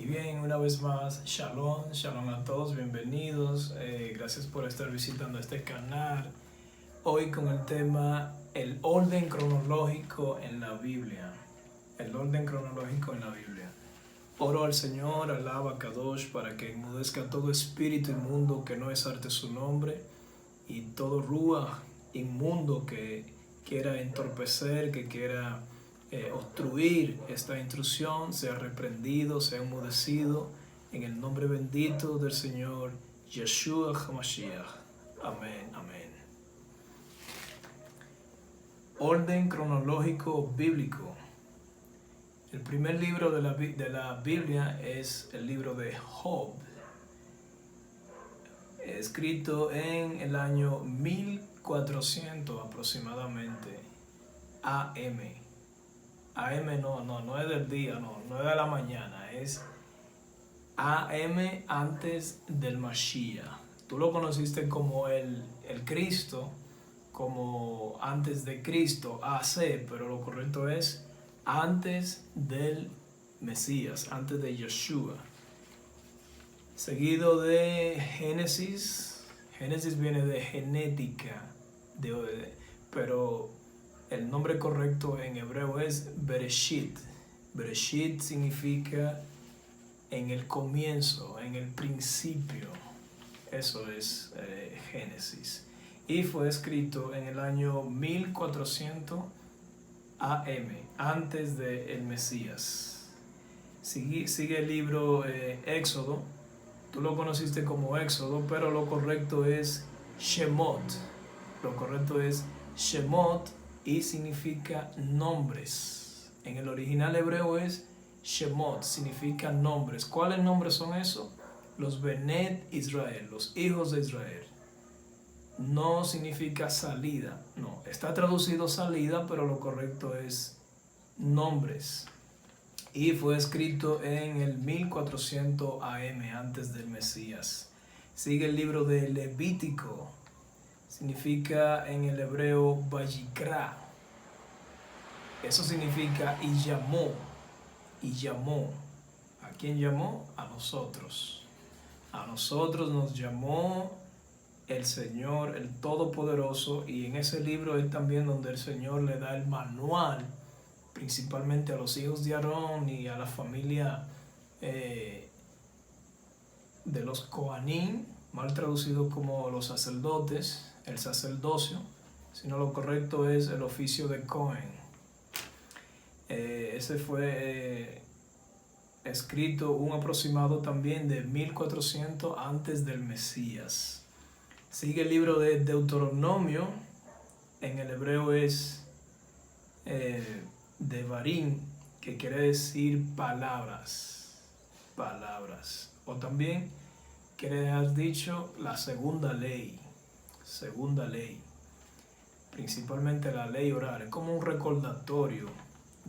Y bien, una vez más, shalom, shalom a todos, bienvenidos. Gracias por estar visitando este canal. Hoy con el tema el orden cronológico en la Biblia. El orden cronológico en la Biblia. Oro al Señor, alaba a Kadosh, para que enmudezca todo espíritu inmundo que no exalte su nombre y todo ruach inmundo que quiera entorpecer, que quiera obstruir esta instrucción, sea reprendido, sea enmudecido, en el nombre bendito del Señor Yeshua HaMashiach. Amén, amén. Orden cronológico bíblico. El primer libro de la Biblia es el libro de Job, escrito en el año 1400 aproximadamente, AM. AM no es del día, no es de la mañana, es AM antes del Mashiach. Tú lo conociste como el Cristo, como antes de Cristo, AC, pero lo correcto es antes del Mesías, antes de Yeshua. Seguido de Génesis. Génesis viene de genética, pero el nombre correcto en hebreo es Bereshit. Bereshit significa en el comienzo, en el principio. Eso es Génesis. Y fue escrito en el año 1400 AM, antes del Mesías. Sigue el libro Éxodo. Tú lo conociste como Éxodo, pero lo correcto es Shemot. Lo correcto es Shemot y significa nombres. En el original hebreo es Shemot, significa nombres. ¿Cuáles nombres son esos? Los Benet Israel, los hijos de Israel. No significa salida, no. Está traducido salida, pero lo correcto es nombres. Y fue escrito en el 1400 AM, antes del Mesías. Sigue el libro de Levítico. Significa en el hebreo Vayikra. Eso significa y llamó. Y llamó. ¿A quién llamó? A nosotros. A nosotros nos llamó el Señor, el Todopoderoso. Y en ese libro es también donde el Señor le da el manual, principalmente a los hijos de Aarón y a la familia de los Kohanim, mal traducido como los sacerdotes, el sacerdocio, sino lo correcto es el oficio de Cohen. Ese fue escrito un aproximado también de 1400 antes del Mesías. Sigue el libro de Deuteronomio, en el hebreo es Devarim, que quiere decir palabras, o también quiere haber dicho la segunda ley, principalmente la ley oral. Es como un recordatorio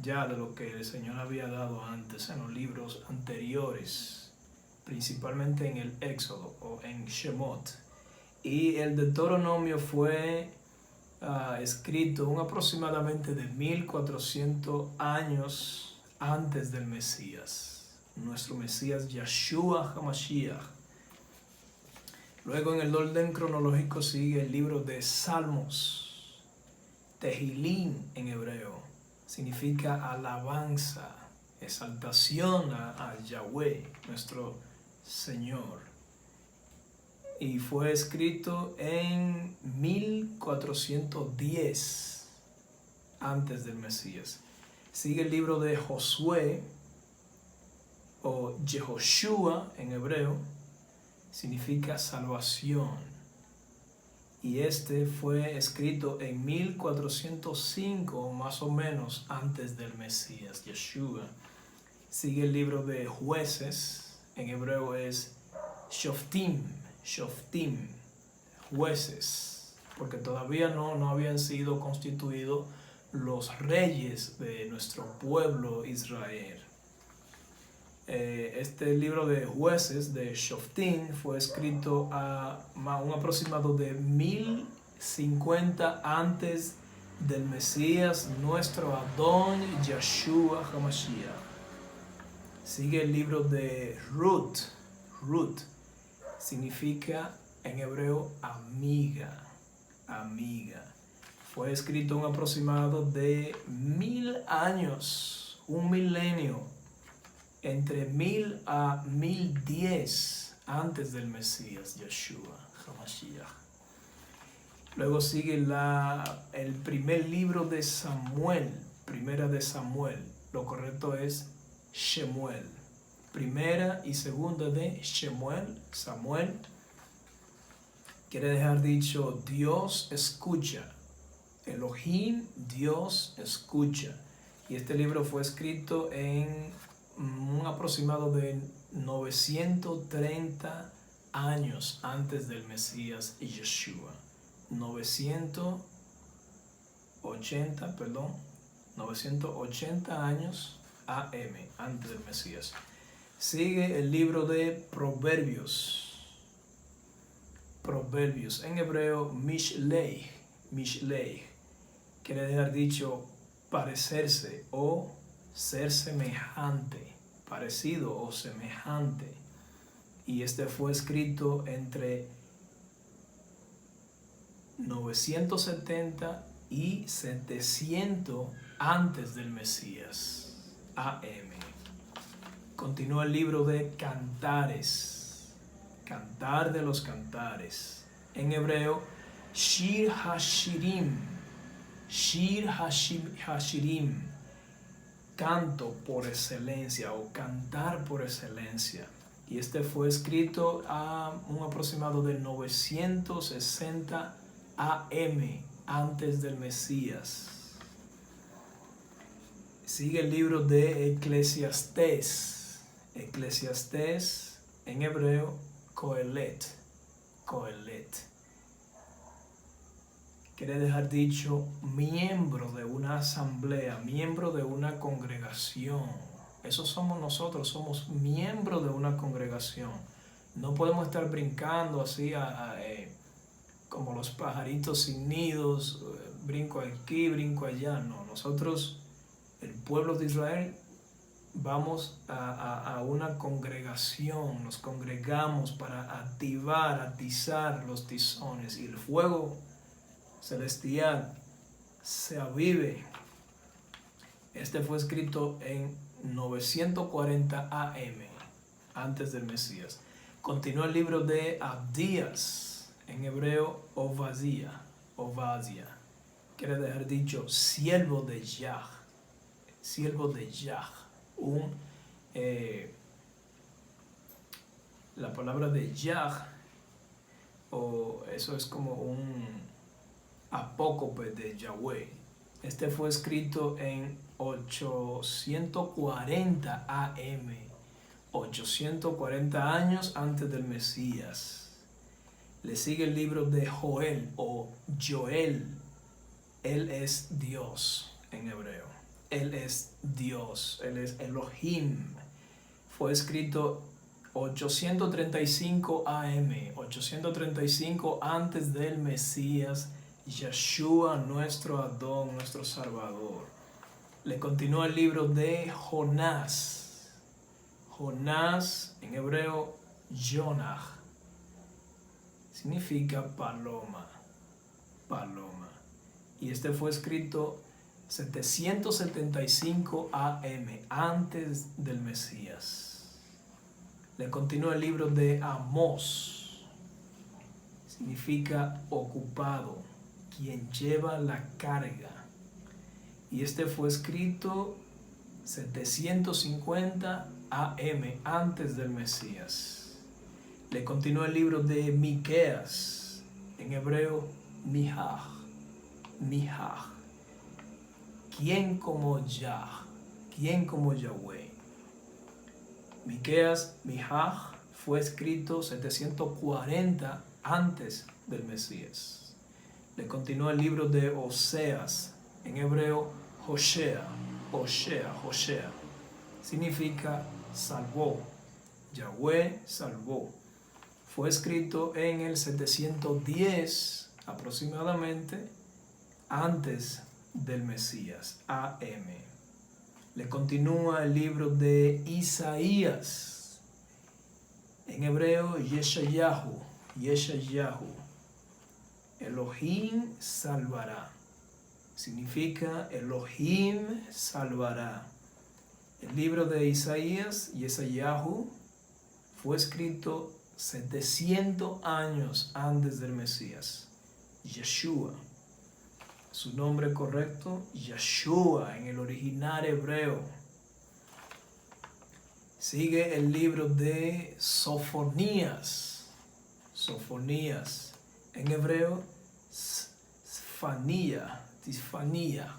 ya de lo que el Señor había dado antes en los libros anteriores, principalmente en el Éxodo o en Shemot. Y el Deuteronomio fue escrito aproximadamente de 1400 años antes del Mesías, nuestro Mesías Yeshua HaMashiach. Luego en el orden cronológico sigue el libro de Salmos, Tehillim en hebreo, significa alabanza, exaltación a Yahweh, nuestro Señor. Y fue escrito en 1410 antes del Mesías. Sigue el libro de Josué o Yehoshua en hebreo, significa salvación. Y este fue escrito en 1405 más o menos antes del Mesías, Yeshua. Sigue el libro de Jueces, en hebreo es Shoftim, jueces, porque todavía no habían sido constituidos los reyes de nuestro pueblo Israel. Este libro de Jueces, de Shoftim, fue escrito a un aproximado de 1050 antes del Mesías, nuestro Adón Yeshua HaMashiach. Sigue el libro de Ruth. Ruth significa en hebreo amiga, amiga. Fue escrito un aproximado de 1000 años, un milenio, entre 1000 a 1010 antes del Mesías, Yeshua HaMashiach. Luego sigue el primer libro de Samuel, primera de Samuel. Lo correcto es Shemuel. Primera y segunda de Shemuel, Samuel. Quiere dejar dicho, Dios escucha. Elohim, Dios escucha. Y este libro fue escrito en un aproximado de 930 años antes del Mesías Yeshua. 980 años AM antes del Mesías. Sigue el libro de Proverbios. Proverbios, en hebreo Mishlei. Mishlei quiere dejar dicho parecerse o ser semejante, parecido o semejante. Y este fue escrito entre 970 y 700 antes del Mesías, AM. Continúa el libro de Cantares, Cantar de los Cantares, en hebreo Shir Hashirim, Shir Hashirim, canto por excelencia o cantar por excelencia. Y este fue escrito a un aproximado de 960 AM antes del Mesías. Sigue el libro de Eclesiastés. Eclesiastés en hebreo Coelet. Coelet. Quiere dejar dicho miembro de una asamblea, miembro de una congregación. Eso somos nosotros, somos miembros de una congregación. No podemos estar brincando así como los pajaritos sin nidos, brinco aquí, brinco allá. No, nosotros, el pueblo de Israel, vamos a una congregación, nos congregamos para atizar los tizones y el fuego celestial se avive. Este fue escrito en 940 AM antes del Mesías. Continúa el libro de Abdías, en hebreo Obadía. Obadía quiere dejar dicho siervo de Yah, siervo de Yah. La palabra de Yah, o eso es como un apócope de Yahweh. Este fue escrito en 840 AM, 840 años antes del Mesías. Le sigue el libro de Joel o Joel. Él es Dios en hebreo. Él es Dios. Él es Elohim. Fue escrito 835 AM, 835 antes del Mesías, Yeshua, nuestro Adón, nuestro Salvador. Le continúa el libro de Jonás. Jonás, en hebreo, Jonah, significa paloma, paloma. Y este fue escrito 775 AM, antes del Mesías. Le continúa el libro de Amós, significa ocupado, quien lleva la carga. Y este fue escrito 750 AM antes del Mesías. Le continúa el libro de Miqueas, en hebreo Mihaj, Mihaj. ¿Quién como Yah? ¿Quién como Yahweh? Miqueas, Mihaj, fue escrito 740 antes del Mesías. Le continúa el libro de Oseas, en hebreo Hoshea, Hoshea, Hoshea. Significa salvó, Yahweh salvó. Fue escrito en el 710 aproximadamente antes del Mesías, AM. Le continúa el libro de Isaías. En hebreo, Yeshayahu. Elohim salvará. Significa Elohim salvará. El libro de Isaías, Yeshayahu, fue escrito 700 años antes del Mesías. Yeshua. Su nombre correcto, Yeshua, en el original hebreo. Sigue el libro de Sofonías. En hebreo, Tisfanía.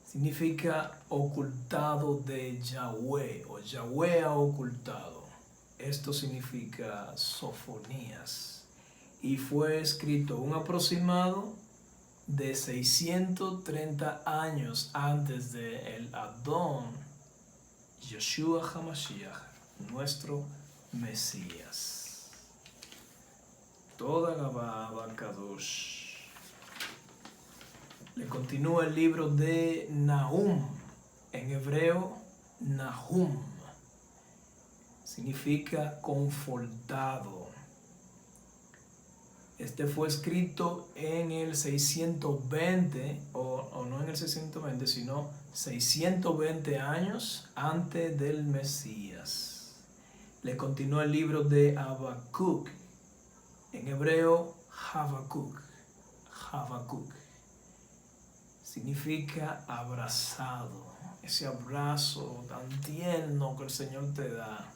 Significa ocultado de Yahweh, o Yahweh ha ocultado. Esto significa Sofonías. Y fue escrito un aproximado de 630 años antes de el Adón, Yeshua HaMashiach, nuestro Mesías. Toda Gabá Kadosh. Le continúa el libro de Nahum, en hebreo Nahum. Significa confortado. Este fue escrito en el 620, o no en el 620, sino 620 años antes del Mesías. Le continúa el libro de Habacuc, en hebreo Habacuc. Significa abrazado, ese abrazo tan tierno que el Señor te da.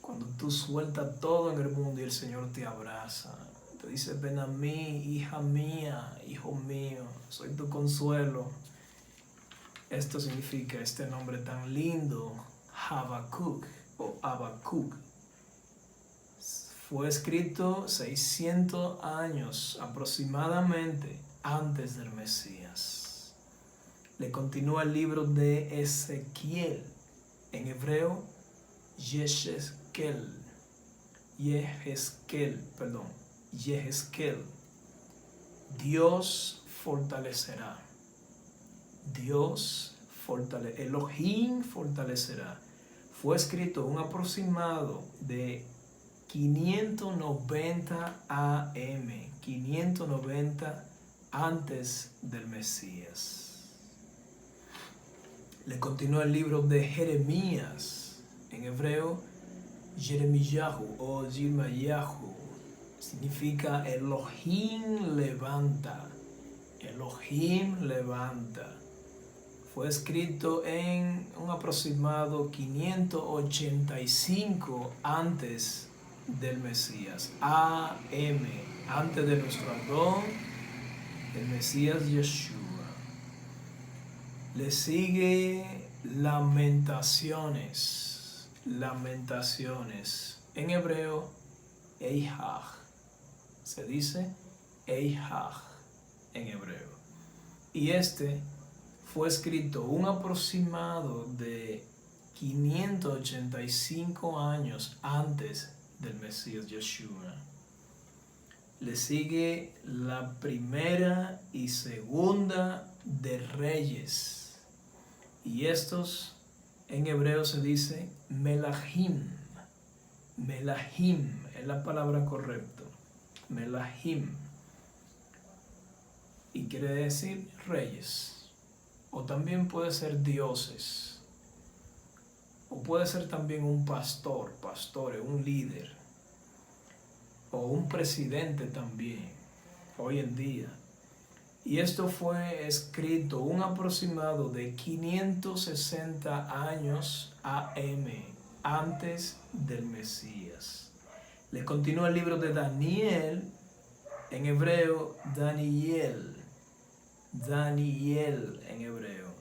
Cuando tú sueltas todo en el mundo y el Señor te abraza. Te dice, ven a mí, hija mía, hijo mío, soy tu consuelo. Esto significa este nombre tan lindo, Habacuc o Habacuc. Fue escrito 600 años aproximadamente antes del Mesías. Le continúa el libro de Ezequiel, en hebreo, Yehezkel. Dios fortalecerá. Elohim fortalecerá. Fue escrito un aproximado de 590 AM, 590 antes del Mesías. Le continúa el libro de Jeremías, en hebreo, Jeremiyahu o Yirmayahu. Significa Elohim levanta. Fue escrito en un aproximado 585 antes del Mesías. AM, antes de nuestro Adón, el Mesías Yeshua. Le sigue Lamentaciones. En hebreo, Eihaj. Se dice Eihaj en hebreo. Y este fue escrito un aproximado de 585 años antes del Mesías Yeshua. Le sigue la primera y segunda de Reyes. Y estos en hebreo se dice Melahim. Melahim es la palabra correcta. Melahim. Y quiere decir reyes. O también puede ser dioses. O puede ser también un pastores, un líder. O un presidente también, hoy en día. Y esto fue escrito un aproximado de 560 años AM, antes del Mesías. Le continúa el libro de Daniel, en hebreo, Daniel en hebreo.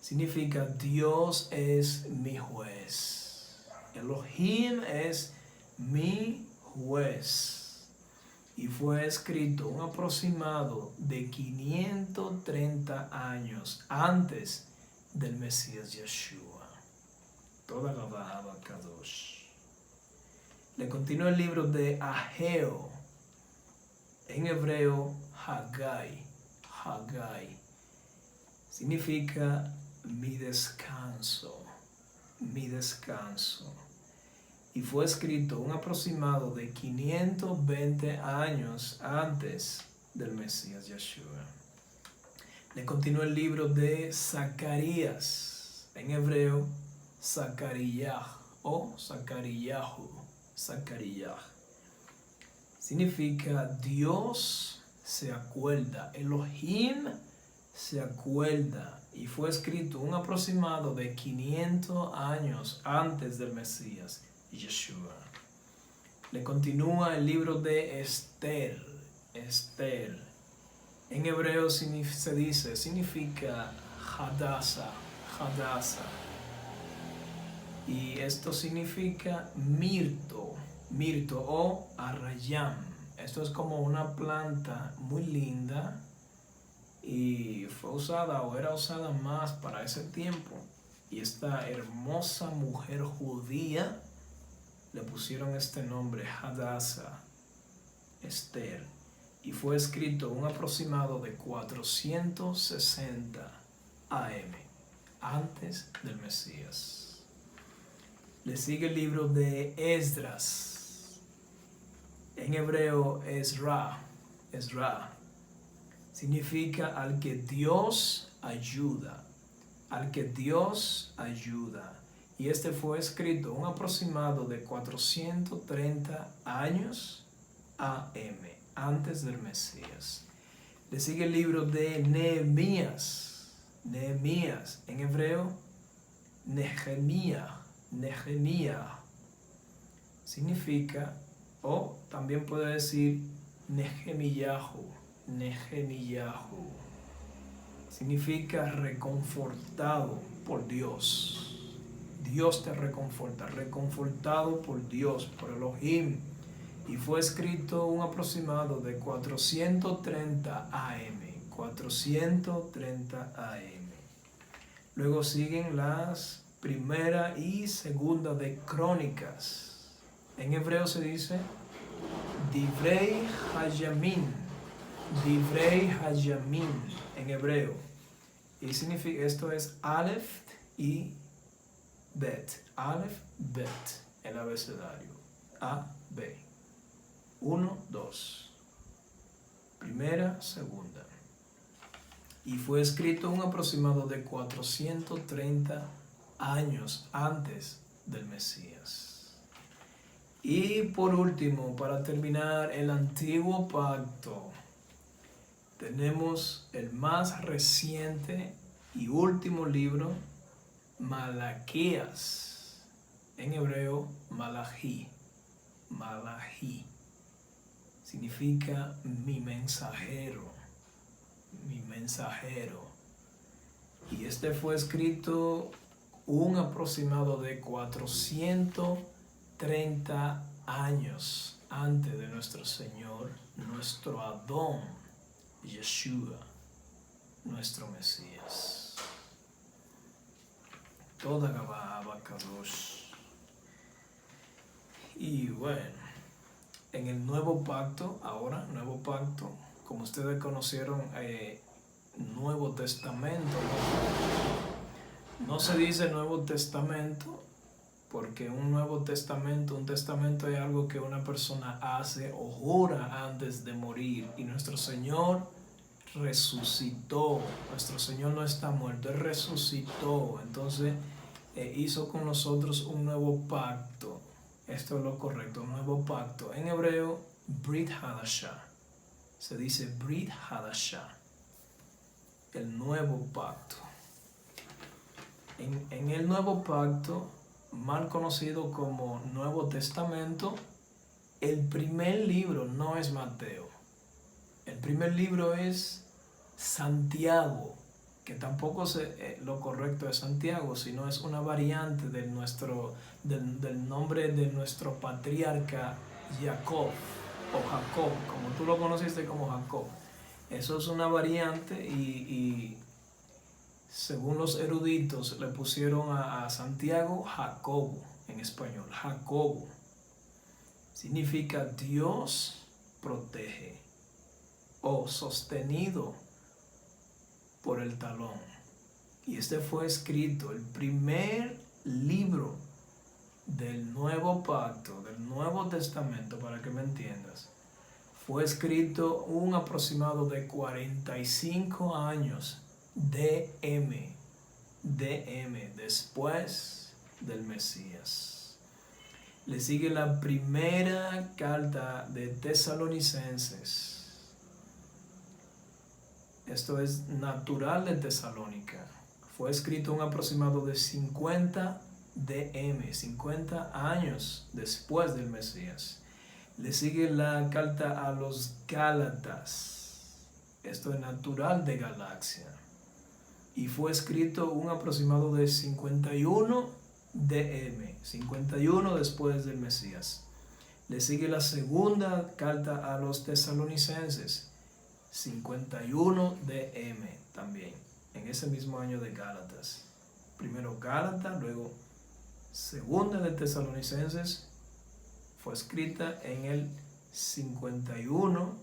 Significa Dios es mi juez. Elohim es mi juez. Y fue escrito un aproximado de 530 años antes del Mesías Yeshua. Toda la Bahaba Kadosh. Le continúa el libro de Ageo, en hebreo Haggai. Significa mi descanso, mi descanso. Y fue escrito un aproximado de 520 años antes del Mesías Yeshua. Le continúa el libro de Zacarías, en hebreo, Zacarías o Zacaríahu, Zacarías. Significa Dios se acuerda, Elohim se acuerda, y fue escrito un aproximado de 500 años antes del Mesías Yeshua. Le continúa el libro de Esther, Esther. En hebreo significa Hadassah, Hadassah. Y esto significa mirto, mirto o arrayán. Esto es como una planta muy linda y fue usada o era usada más para ese tiempo. Y esta hermosa mujer judía le pusieron este nombre, Hadassah, Esther. Y fue escrito un aproximado de 460 AM, antes del Mesías. Le sigue el libro de Esdras. En hebreo, Ezra. Ezra significa al que Dios ayuda. Al que Dios ayuda. Y este fue escrito un aproximado de 430 años AM, antes del Mesías. Le sigue el libro de Nehemías. Nehemías, en hebreo, Nehemías. Nehemías significa, o también puede decir Nehemíahu. Nehemíahu significa reconfortado por Dios. Dios te reconforta, reconfortado por Dios, por Elohim. Y fue escrito un aproximado de 430 AM. 430 AM. Luego siguen las primera y segunda de Crónicas. En hebreo se dice Divrei Hayamin. Divrei Hayamin en hebreo. Y significa, esto es Aleph y Bet. Aleph, Bet, el abecedario. A, B. 1, 2. Primera, segunda. Y fue escrito un aproximado de 430 años antes del Mesías. Y por último, para terminar, el Antiguo Pacto. Tenemos el más reciente y último libro, Malaquías. En hebreo, Malachi. Malachi significa mi mensajero. Mi mensajero. Y este fue escrito un aproximado de 430 años antes de nuestro Señor, nuestro Adón, Yeshua, nuestro Mesías. Toda Gabá Abacadosh. Y bueno, en el Nuevo Pacto, ahora, Nuevo Pacto, como ustedes conocieron, Nuevo Testamento. No se dice Nuevo Testamento porque un testamento es algo que una persona hace o jura antes de morir. Y nuestro Señor resucitó. Nuestro Señor no está muerto, Él resucitó. Entonces hizo con nosotros un nuevo pacto. Esto es lo correcto, un nuevo pacto. En hebreo, Brit Hadashah. Se dice Brit Hadashah, el nuevo pacto. En el nuevo pacto, mal conocido como Nuevo Testamento, el primer libro no es Mateo. El primer libro es Santiago, que tampoco lo correcto es Santiago, sino es una variante del nombre de nuestro patriarca Jacob, o Jacob, como tú lo conociste como Jacob. Eso es una variante y según los eruditos le pusieron a Santiago Jacobo en español. Jacobo significa Dios protege o sostenido por el talón. Y este fue escrito, el primer libro del Nuevo Pacto, del Nuevo Testamento, para que me entiendas. Fue escrito un aproximado de 45 años DM, después del Mesías. Le sigue la primera carta de Tesalonicenses. Esto es natural de Tesalónica. Fue escrito un aproximado de 50 DM, 50 años después del Mesías. Le sigue la carta a los Gálatas. Esto es natural de Galaxia. Y fue escrito un aproximado de 51 DM, 51 después del Mesías. Le sigue la segunda carta a los Tesalonicenses, 51 DM también, en ese mismo año de Gálatas. Primero Gálatas, luego segunda de Tesalonicenses, fue escrita en el 51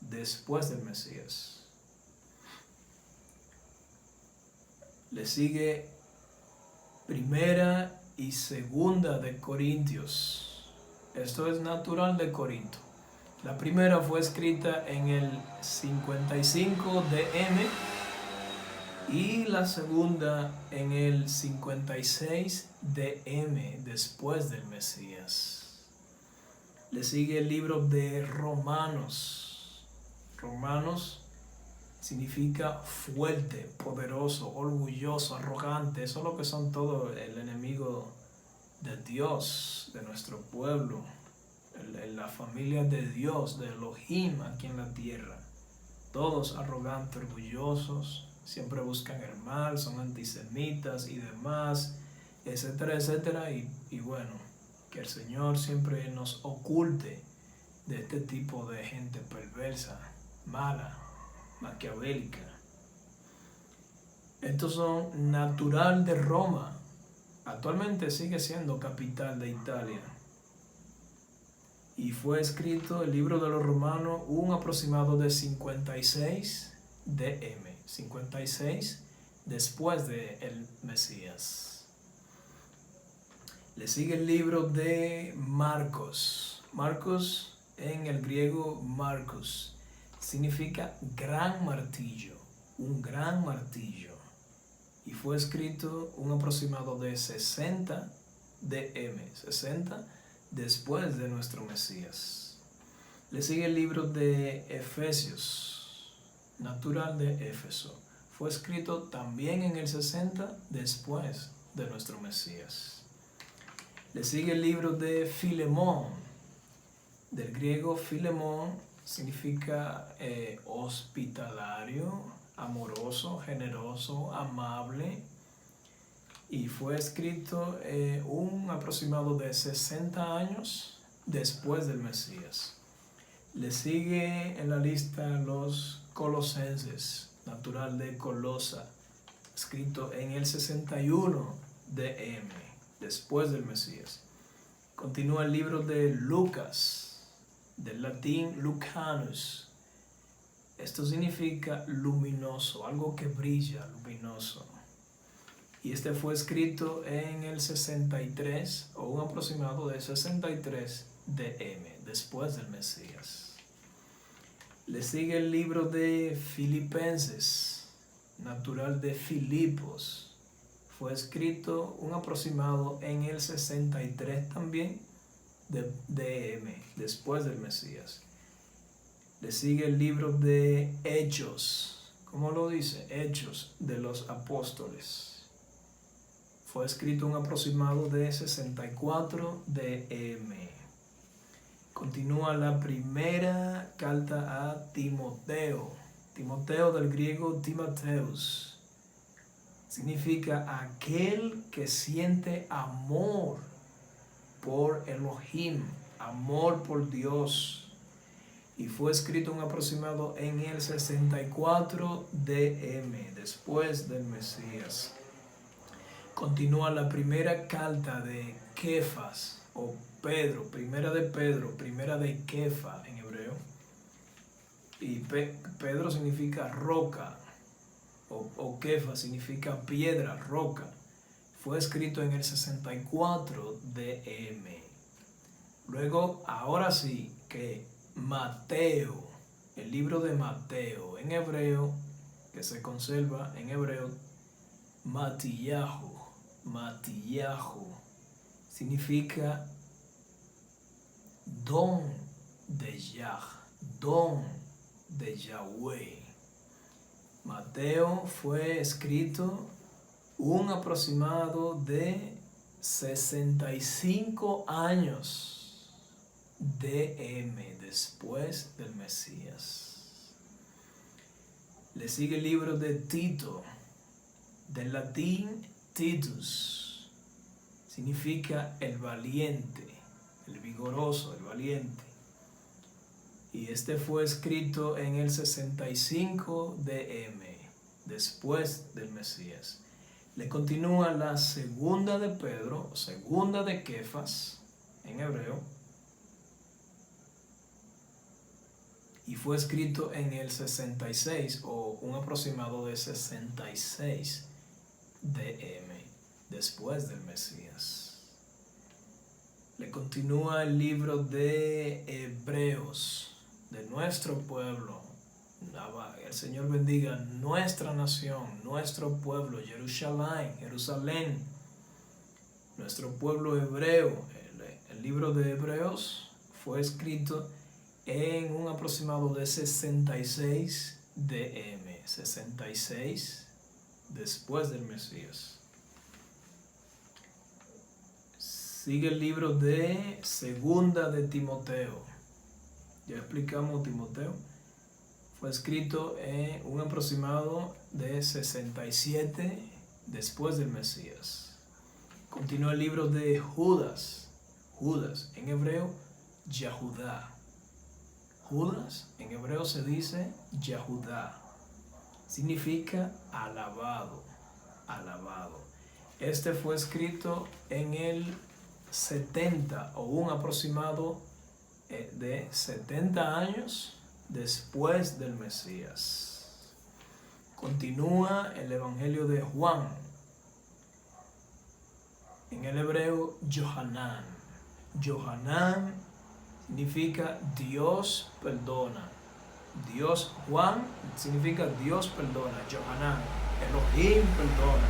después del Mesías. Le sigue primera y segunda de Corintios. Esto es natural de Corinto. La primera fue escrita en el 55 DM y la segunda en el 56 DM después del Mesías. Le sigue el libro de Romanos. Romanos significa fuerte, poderoso, orgulloso, arrogante. Eso es lo que son todos el enemigo de Dios, de nuestro pueblo, la familia de Dios, de Elohim aquí en la tierra. Todos arrogantes, orgullosos, siempre buscan el mal, son antisemitas y demás, etcétera, etcétera. Y bueno, que el Señor siempre nos oculte de este tipo de gente perversa, mala, maquiavélica. Estos son natural de Roma. Actualmente sigue siendo capital de Italia. Y fue escrito el libro de los Romanos un aproximado de 56 DM, 56 después del Mesías. Le sigue el libro de Marcos. Marcos, en el griego Marcos, significa gran martillo, un gran martillo. Y fue escrito un aproximado de 60 DM, 60 después de nuestro Mesías. Le sigue el libro de Efesios, natural de Éfeso. Fue escrito también en el 60 después de nuestro Mesías. Le sigue el libro de Filemón. Del griego Filemón significa hospitalario, amoroso, generoso, amable. Y fue escrito un aproximado de 60 años después del Mesías. Le sigue en la lista los Colosenses, natural de Colosa, escrito en el 61 DM, después del Mesías. Continúa el libro de Lucas, del latín Lucanus. Esto significa luminoso, algo que brilla, luminoso. Y este fue escrito en el 63, o un aproximado de 63 DM, después del Mesías. Le sigue el libro de Filipenses, natural de Filipos. Fue escrito un aproximado en el 63 también de DM, después del Mesías. Le sigue el libro de Hechos. ¿Cómo lo dice? Hechos de los Apóstoles. Fue escrito un aproximado de 64 DM. Continúa la primera carta a Timoteo. Timoteo, del griego Timoteus, significa aquel que siente amor por Elohim, amor por Dios. Y fue escrito un aproximado en el 64 DM, después del Mesías. Continúa la primera carta de Kefas, o Pedro, primera de Kefa en hebreo. Y Pedro significa roca, o Kefa significa piedra, roca. Fue escrito en el 64 DM. Luego, ahora sí, que Mateo, el libro de Mateo en hebreo, que se conserva en hebreo, Matillahu, significa don de Yah, don de Yahweh. Mateo fue escrito un aproximado de 65 años DM después del Mesías. Le sigue el libro de Tito, del latín Titus, significa el valiente, el vigoroso, el valiente. Y este fue escrito en el 65 DM, después del Mesías. Le continúa la segunda de Pedro, segunda de Kefas, en hebreo, y fue escrito en el 66, o un aproximado de 66 DM, después del Mesías. Le continúa el libro de Hebreos, de nuestro pueblo. El Señor bendiga nuestra nación, nuestro pueblo, Jerusalén, nuestro pueblo hebreo. El libro de Hebreos fue escrito en un aproximado de 66 DM, 66 después del Mesías. Sigue el libro de Segunda de Timoteo. Ya explicamos Timoteo. Fue escrito en un aproximado de 67 después del Mesías. Continúa el libro de Judas. Judas, en hebreo, Yahudá. Judas, en hebreo se dice Yahudá. Significa alabado, alabado. Este fue escrito en el 70, o un aproximado de 70 años después del Mesías. Continúa el Evangelio de Juan, en el hebreo Yohanan. Yohanan significa Dios perdona. Dios, Juan significa Dios perdona. Yohanan, Elohim perdona.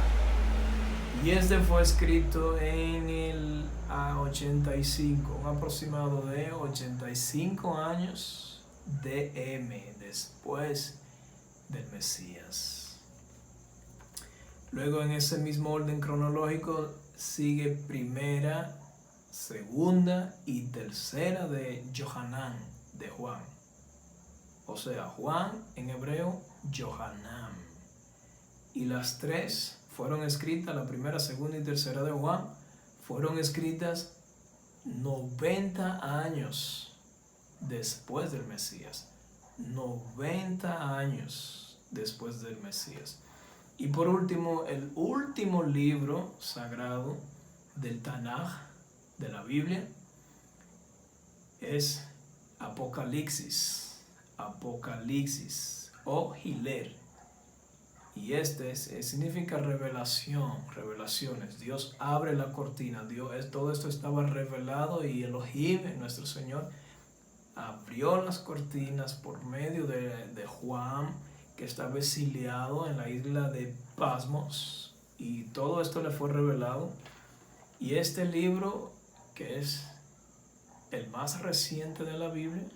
Y este fue escrito en el 85, un aproximado de 85 años DM después del Mesías. Luego, en ese mismo orden cronológico, sigue primera, segunda y tercera de Yohanan, de Juan. O sea, Juan en hebreo, Yohanan. Y las tres fueron escritas, la primera, segunda y tercera de Juan, fueron escritas 90 años después del Mesías. 90 años después del Mesías. Y por último, el último libro sagrado del Tanaj, de la Biblia, es Apocalipsis o Hiler. Y significa revelación, revelaciones. Dios abre la cortina. Todo esto estaba revelado y Elohim, nuestro Señor, abrió las cortinas por medio de Juan, que estaba exiliado en la isla de Pasmos. Y todo esto le fue revelado. Y este libro, que es el más reciente de la Biblia,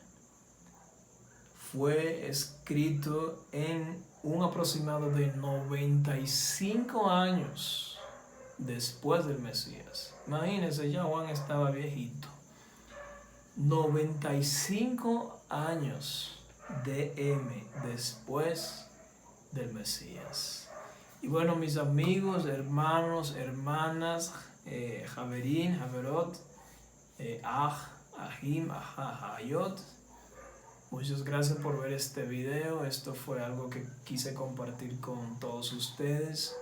fue escrito en un aproximado de 95 años después del Mesías. Imagínense, ya Juan estaba viejito. 95 años DM después del Mesías. Y bueno, mis amigos, hermanos, hermanas, Javerín, Javerot, Ahim, Ahayot, muchas gracias por ver este video. Esto fue algo que quise compartir con todos ustedes.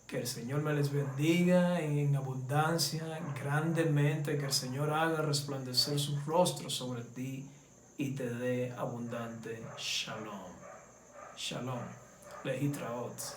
Que el Señor me les bendiga en abundancia, grandemente. Que el Señor haga resplandecer su rostro sobre ti y te dé abundante shalom. Shalom. Lehitraot.